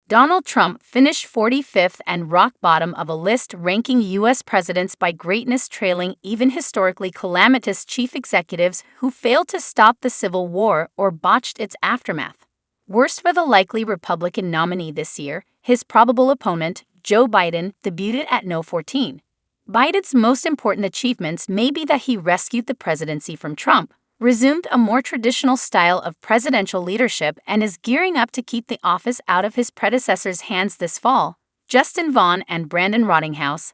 Donald Trump finished 45th and rock bottom of a list ranking U.S. presidents by greatness, trailing even historically calamitous chief executives who failed to stop the Civil War or botched its aftermath. Worst for the likely Republican nominee this year, his probable opponent, Joe Biden, debuted at No. 14. Biden's most important achievements may be that he rescued the presidency from Trump, resumed a more traditional style of presidential leadership, and is gearing up to keep the office out of his predecessor's hands this fall. Justin Vaughn and Brandon Rottinghaus,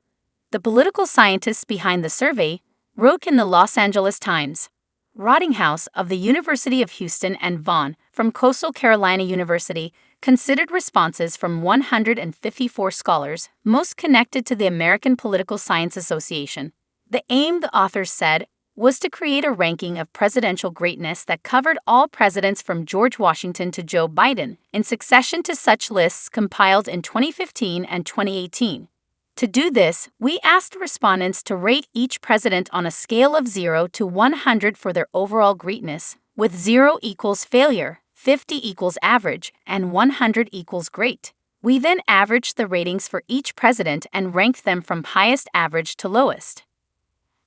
the political scientists behind the survey, wrote in the Los Angeles Times. Rottinghaus of the University of Houston and Vaughn from Coastal Carolina University considered responses from 154 scholars, most connected to the American Political Science Association. The aim, the authors said, was to create a ranking of presidential greatness that covered all presidents from George Washington to Joe Biden, in succession to such lists compiled in 2015 and 2018. To do this, we asked respondents to rate each president on a scale of 0 to 100 for their overall greatness, with 0 equals failure, 50 equals average, and 100 equals great. We then averaged the ratings for each president and ranked them from highest average to lowest.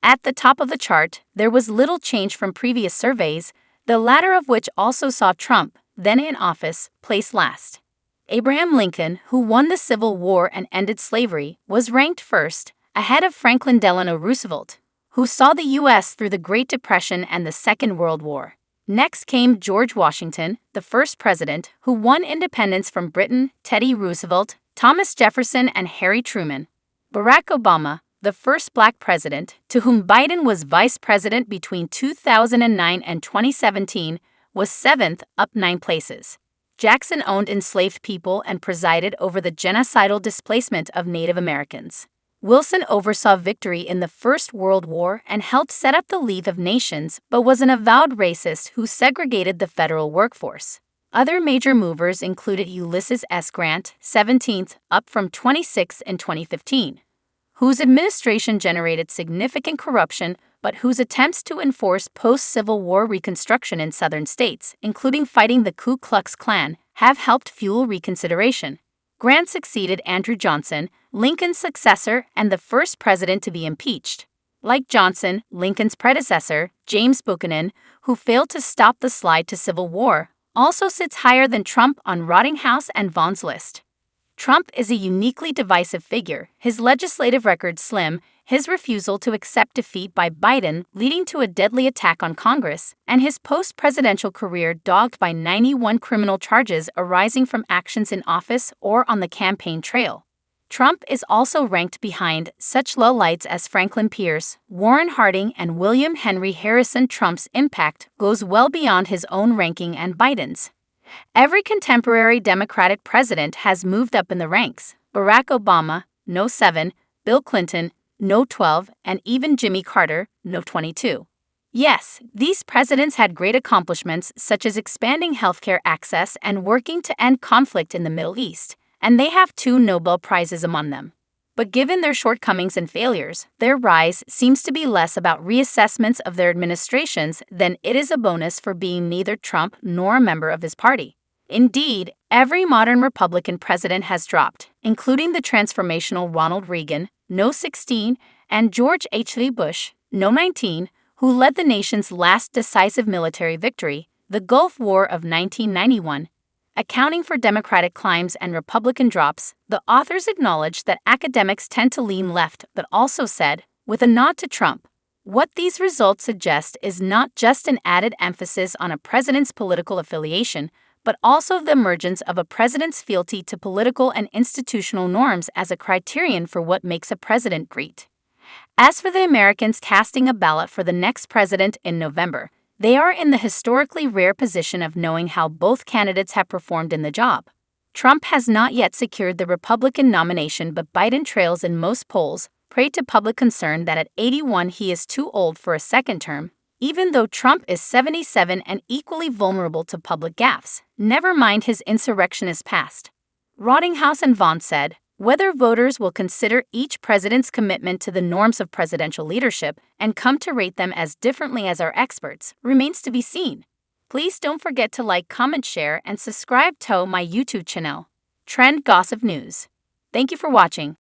At the top of the chart, there was little change from previous surveys, the latter of which also saw Trump, then in office, place last. Abraham Lincoln, who won the Civil War and ended slavery, was ranked first, ahead of Franklin Delano Roosevelt, who saw the U.S. through the Great Depression and the Second World War. Next came George Washington, the first president, who won independence from Britain, Teddy Roosevelt, Thomas Jefferson, and Harry Truman. Barack Obama, the first black president, to whom Biden was vice president between 2009 and 2017, was 7th, up 9 places. Jackson owned enslaved people and presided over the genocidal displacement of Native Americans. Wilson oversaw victory in the First World War and helped set up the League of Nations, but was an avowed racist who segregated the federal workforce. Other major movers included Ulysses S. Grant, 17th, up from 26th in 2015. Whose administration generated significant corruption, but whose attempts to enforce post-Civil War Reconstruction in southern states, including fighting the Ku Klux Klan, have helped fuel reconsideration. Grant succeeded Andrew Johnson, Lincoln's successor and the first president to be impeached. Like Johnson, Lincoln's predecessor, James Buchanan, who failed to stop the slide to civil war, also sits higher than Trump on Rottinghaus and Vaughn's list. Trump is a uniquely divisive figure, his legislative record slim, his refusal to accept defeat by Biden leading to a deadly attack on Congress, and his post-presidential career dogged by 91 criminal charges arising from actions in office or on the campaign trail. Trump is also ranked behind such lowlights as Franklin Pierce, Warren Harding, and William Henry Harrison. Trump's impact goes well beyond his own ranking and Biden's. Every contemporary Democratic president has moved up in the ranks. Barack Obama, No. 7, Bill Clinton, No. 12, and even Jimmy Carter, No. 22. Yes, these presidents had great accomplishments such as expanding healthcare access and working to end conflict in the Middle East, and they have 2 Nobel Prizes among them. But given their shortcomings and failures, their rise seems to be less about reassessments of their administrations than it is a bonus for being neither Trump nor a member of his party. Indeed, every modern Republican president has dropped, including the transformational Ronald Reagan, No. 16, and George H.W. Bush, No. 19, who led the nation's last decisive military victory, the Gulf War of 1991. Accounting for Democratic climbs and Republican drops, the authors acknowledged that academics tend to lean left but also said, with a nod to Trump, what these results suggest is not just an added emphasis on a president's political affiliation, but also the emergence of a president's fealty to political and institutional norms as a criterion for what makes a president great. As for the Americans casting a ballot for the next president in November, they are in the historically rare position of knowing how both candidates have performed in the job. Trump has not yet secured the Republican nomination, but Biden trails in most polls, prey to public concern that at 81 he is too old for a second term, even though Trump is 77 and equally vulnerable to public gaffes, never mind his insurrectionist past. Rottinghaus and Vaughn said, whether voters will consider each president's commitment to the norms of presidential leadership and come to rate them as differently as our experts remains to be seen. Please don't forget to like, comment, share, and subscribe to my YouTube channel. Trend Gossip News. Thank you for watching.